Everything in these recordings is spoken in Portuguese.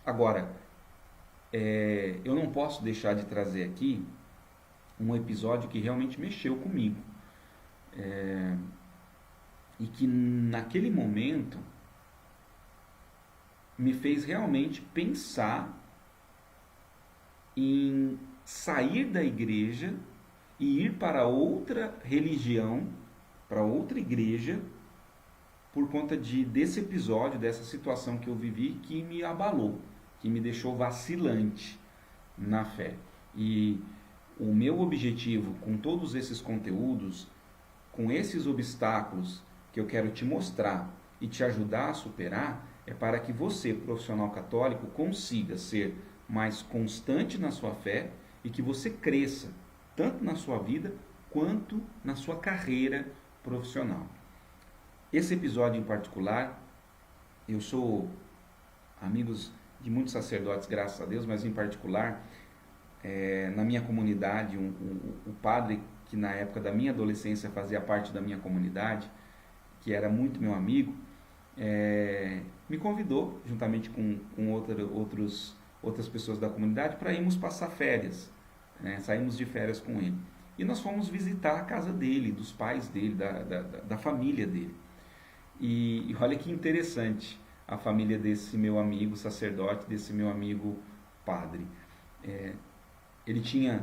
Agora, eu não posso deixar de trazer aqui um episódio que realmente mexeu comigo. E que naquele momento me fez realmente pensar em sair da igreja e ir para outra religião, para outra igreja, por conta desse episódio, dessa situação que eu vivi, que me abalou, que me deixou vacilante na fé. E o meu objetivo com todos esses conteúdos, com esses obstáculos que eu quero te mostrar e te ajudar a superar, é para que você, profissional católico, consiga ser mais constante na sua fé e que você cresça, tanto na sua vida quanto na sua carreira profissional. Esse episódio em particular, eu sou amigos de muitos sacerdotes, graças a Deus, mas em particular, na minha comunidade, o padre que na época da minha adolescência fazia parte da minha comunidade, que era muito meu amigo, me convidou, juntamente com outras pessoas da comunidade, para irmos passar férias. Saímos de férias com ele. E nós fomos visitar a casa dele, dos pais dele, da família dele. E olha que interessante a família desse meu amigo sacerdote, desse meu amigo padre. Ele tinha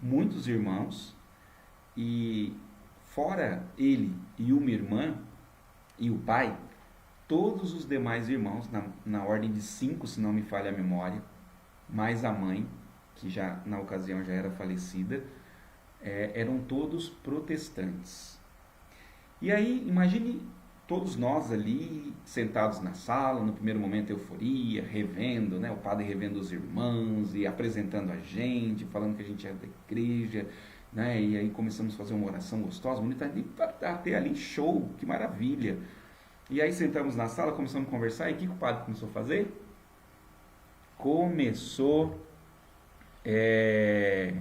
muitos irmãos e fora ele e uma irmã e o pai, todos os demais irmãos, na ordem de 5, se não me falha a memória, mais a mãe, que já na ocasião já era falecida, eram todos protestantes. E aí, imagine todos nós ali, sentados na sala, no primeiro momento euforia, revendo, o padre revendo os irmãos e apresentando a gente, falando que a gente era da igreja, e aí começamos a fazer uma oração gostosa, bonita, até ali show, que maravilha. E aí sentamos na sala, começamos a conversar, e o que o padre começou a fazer? Começou a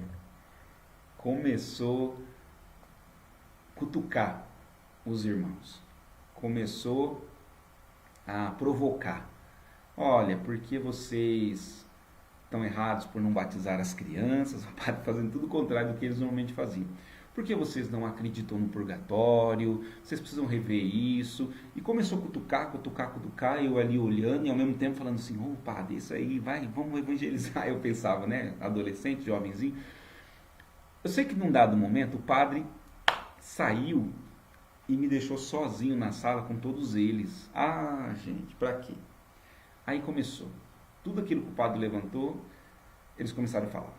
cutucar os irmãos. Começou a provocar. Olha, porque vocês estão errados por não batizar as crianças, o padre fazendo tudo o contrário do que eles normalmente faziam. Porque vocês não acreditam no purgatório, vocês precisam rever isso. E começou a cutucar, eu ali olhando e ao mesmo tempo falando assim, padre, isso aí, vamos evangelizar. Eu pensava, adolescente, jovenzinho. Eu sei que num dado momento o padre saiu e me deixou sozinho na sala com todos eles. Ah, gente, pra quê? Aí começou. Tudo aquilo que o padre levantou, eles começaram a falar.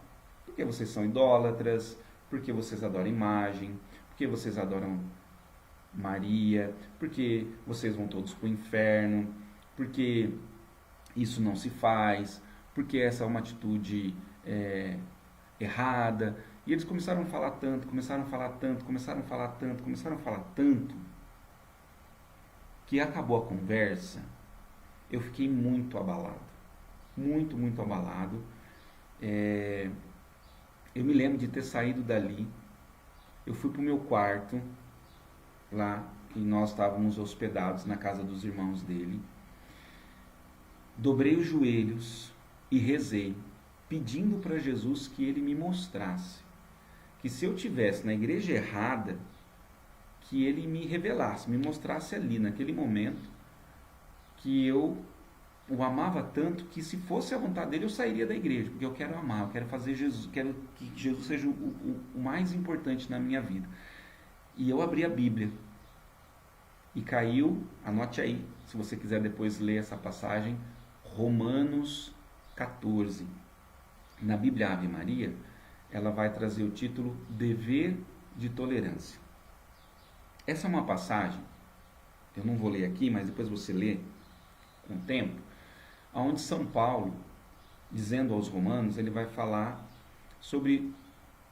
Porque vocês são idólatras, porque vocês adoram imagem, porque vocês adoram Maria, porque vocês vão todos para o inferno, porque isso não se faz, porque essa é uma atitude errada. E eles começaram a falar tanto, que acabou a conversa, eu fiquei muito abalado. Muito, muito abalado. Eu me lembro de ter saído dali, eu fui para o meu quarto, lá, que nós estávamos hospedados na casa dos irmãos dele, dobrei os joelhos e rezei, pedindo para Jesus que ele me mostrasse, que se eu tivesse na igreja errada, que ele me revelasse, me mostrasse ali, naquele momento, que eu o amava tanto que se fosse a vontade dele eu sairia da igreja, porque eu quero amar, eu quero fazer Jesus, quero que Jesus seja o mais importante na minha vida. E eu abri a Bíblia e caiu, anote aí, se você quiser depois ler essa passagem, Romanos 14. Na Bíblia Ave Maria, ela vai trazer o título Dever de Tolerância. Essa é uma passagem, eu não vou ler aqui, mas depois você lê com o tempo, onde São Paulo, dizendo aos romanos, ele vai falar sobre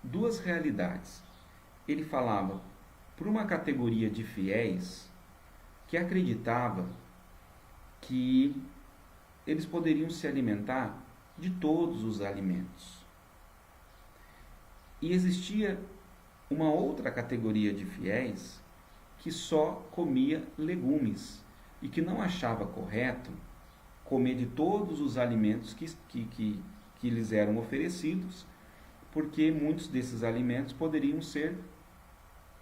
duas realidades. Ele falava por uma categoria de fiéis que acreditava que eles poderiam se alimentar de todos os alimentos. E existia uma outra categoria de fiéis que só comia legumes e que não achava correto comer de todos os alimentos que lhes eram oferecidos, porque muitos desses alimentos poderiam ser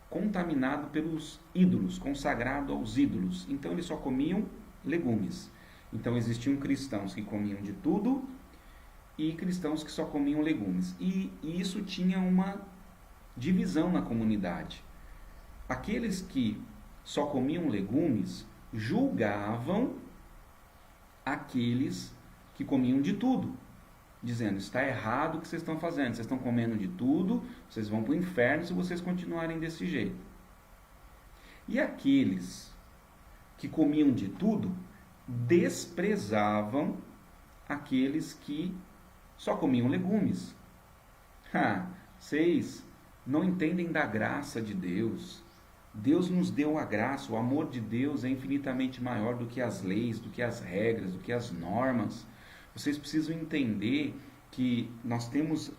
contaminados pelos ídolos, consagrados aos ídolos. Então eles só comiam legumes. Então existiam cristãos que comiam de tudo e cristãos que só comiam legumes. E isso tinha uma divisão na comunidade. Aqueles que só comiam legumes julgavam aqueles que comiam de tudo, dizendo: está errado o que vocês estão fazendo, vocês estão comendo de tudo, vocês vão para o inferno se vocês continuarem desse jeito. E aqueles que comiam de tudo desprezavam aqueles que só comiam legumes. Vocês não entendem da graça de Deus. Deus nos deu a graça, o amor de Deus é infinitamente maior do que as leis, do que as regras, do que as normas. Vocês precisam entender que nós temos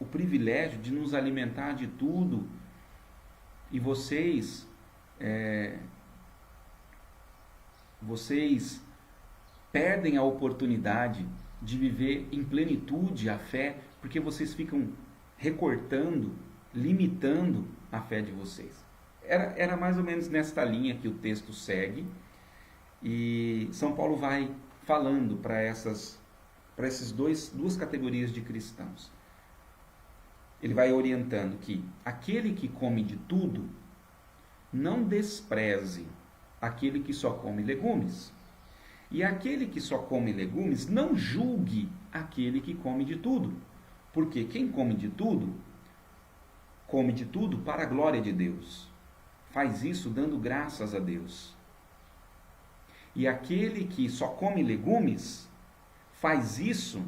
o privilégio de nos alimentar de tudo e vocês perdem a oportunidade de viver em plenitude a fé porque vocês ficam recortando, limitando a fé de vocês. Era mais ou menos nesta linha que o texto segue, e São Paulo vai falando para essas duas categorias de cristãos. Ele vai orientando que aquele que come de tudo não despreze aquele que só come legumes, e aquele que só come legumes não julgue aquele que come de tudo, porque quem come de tudo para a glória de Deus. Faz isso dando graças a Deus. E aquele que só come legumes faz isso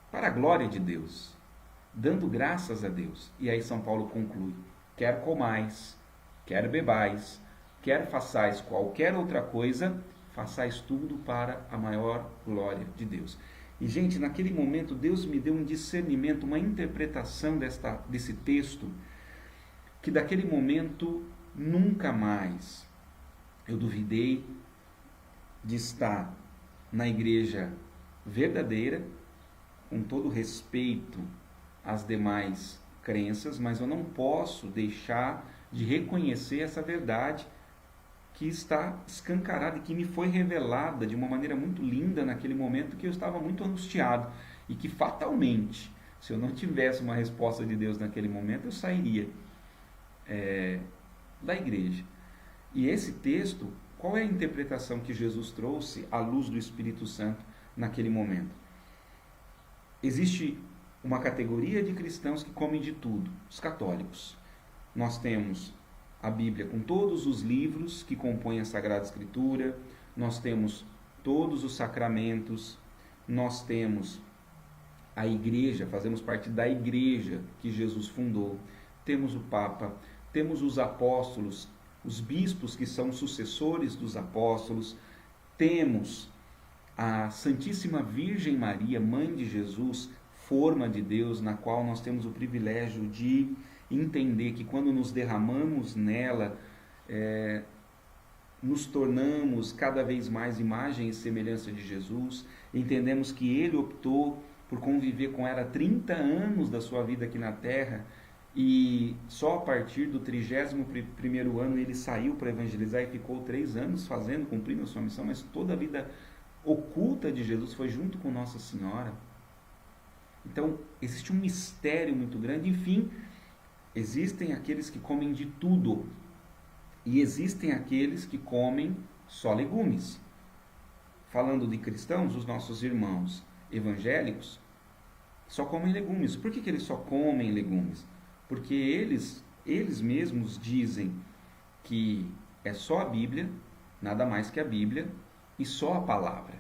para a glória de Deus, dando graças a Deus. E aí São Paulo conclui: quer comais, quer bebais, quer façais qualquer outra coisa, façais tudo para a maior glória de Deus. E, gente, naquele momento Deus me deu um discernimento, uma interpretação desse texto, que daquele momento nunca mais eu duvidei de estar na igreja verdadeira, com todo respeito às demais crenças, mas eu não posso deixar de reconhecer essa verdade que está escancarada e que me foi revelada de uma maneira muito linda naquele momento, que eu estava muito angustiado e que fatalmente, se eu não tivesse uma resposta de Deus naquele momento, eu sairia da igreja. E esse texto, qual é a interpretação que Jesus trouxe à luz do Espírito Santo naquele momento? Existe uma categoria de cristãos que comem de tudo, os católicos. Nós temos a Bíblia com todos os livros que compõem a Sagrada Escritura, nós temos todos os sacramentos, nós temos a igreja, fazemos parte da igreja que Jesus fundou, temos o Papa, temos os apóstolos, os bispos que são sucessores dos apóstolos, temos a Santíssima Virgem Maria, Mãe de Jesus, forma de Deus, na qual nós temos o privilégio de entender que quando nos derramamos nela, nos tornamos cada vez mais imagem e semelhança de Jesus, entendemos que ele optou por conviver com ela 30 anos da sua vida aqui na Terra, e só a partir do 31º ano ele saiu para evangelizar e ficou 3 anos cumprindo a sua missão, mas toda a vida oculta de Jesus foi junto com Nossa Senhora. Então, existe um mistério muito grande. Enfim, existem aqueles que comem de tudo e existem aqueles que comem só legumes. Falando de cristãos, os nossos irmãos evangélicos só comem legumes. Por que eles só comem legumes? Porque eles mesmos dizem que é só a Bíblia, nada mais que a Bíblia, e só a palavra.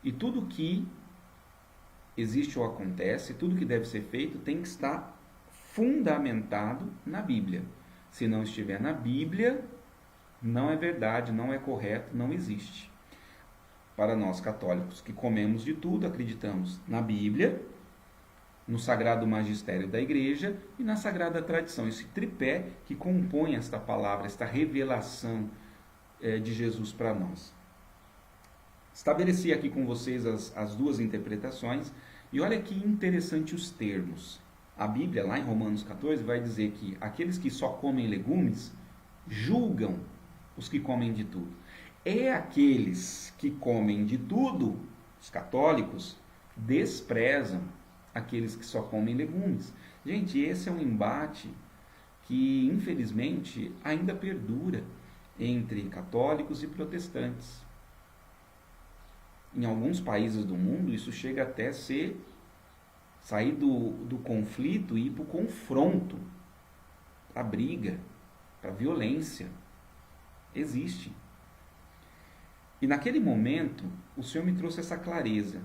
E tudo que existe ou acontece, tudo que deve ser feito, tem que estar fundamentado na Bíblia. Se não estiver na Bíblia, não é verdade, não é correto, não existe. Para nós católicos que comemos de tudo, acreditamos na Bíblia, no sagrado magistério da igreja e na sagrada tradição, esse tripé que compõe esta palavra, esta revelação de Jesus para nós. Estabeleci aqui com vocês as duas interpretações, e olha que interessante os termos. A Bíblia, lá em Romanos 14, vai dizer que aqueles que só comem legumes julgam os que comem de tudo. É aqueles que comem de tudo, os católicos, desprezam aqueles que só comem legumes. Gente, esse é um embate que, infelizmente, ainda perdura entre católicos e protestantes. Em alguns países do mundo, isso chega até sair do conflito e ir para o confronto, para a briga, para a violência. Existe. E naquele momento, o Senhor me trouxe essa clareza.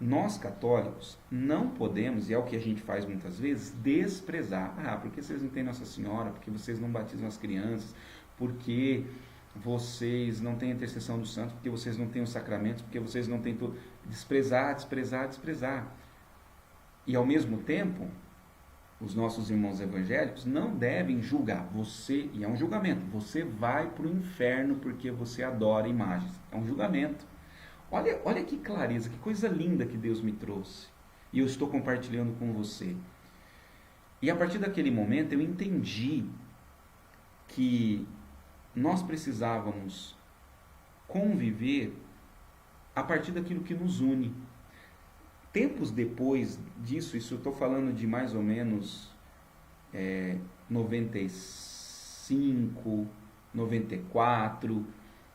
Nós, católicos, não podemos, e é o que a gente faz muitas vezes, desprezar. Porque vocês não têm Nossa Senhora, porque vocês não batizam as crianças, porque vocês não têm a intercessão dos santos, porque vocês não têm os sacramentos, porque vocês não têm tudo. Desprezar. E ao mesmo tempo, os nossos irmãos evangélicos não devem julgar você, e é um julgamento, você vai para o inferno porque você adora imagens. É um julgamento. Olha que clareza, que coisa linda que Deus me trouxe. E eu estou compartilhando com você. E a partir daquele momento eu entendi que nós precisávamos conviver a partir daquilo que nos une. Tempos depois disso, isso eu estou falando de mais ou menos 95, 94.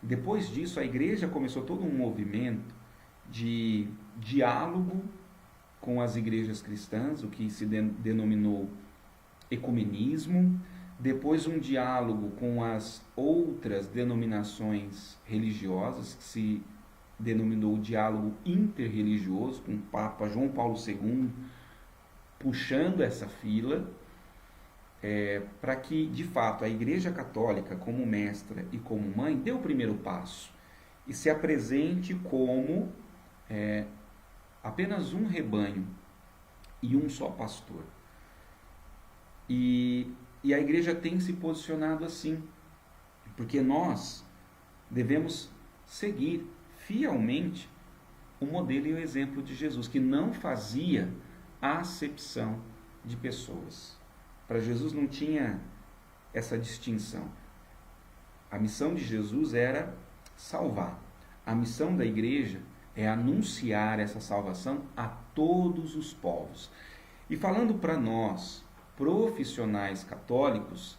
Depois disso, a igreja começou todo um movimento de diálogo com as igrejas cristãs, o que se denominou ecumenismo. Depois um diálogo com as outras denominações religiosas, que se denominou diálogo interreligioso, com o Papa João Paulo II puxando essa fila, para que, de fato, a Igreja Católica, como mestra e como mãe, dê o primeiro passo e se apresente como apenas um rebanho e um só pastor. E a igreja tem se posicionado assim, porque nós devemos seguir fielmente o modelo e o exemplo de Jesus, que não fazia acepção de pessoas. Para Jesus não tinha essa distinção. A missão de Jesus era salvar. A missão da igreja é anunciar essa salvação a todos os povos. E falando para nós, profissionais católicos,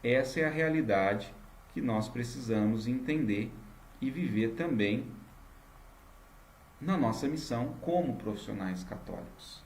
essa é a realidade que nós precisamos entender e viver também na nossa missão como profissionais católicos.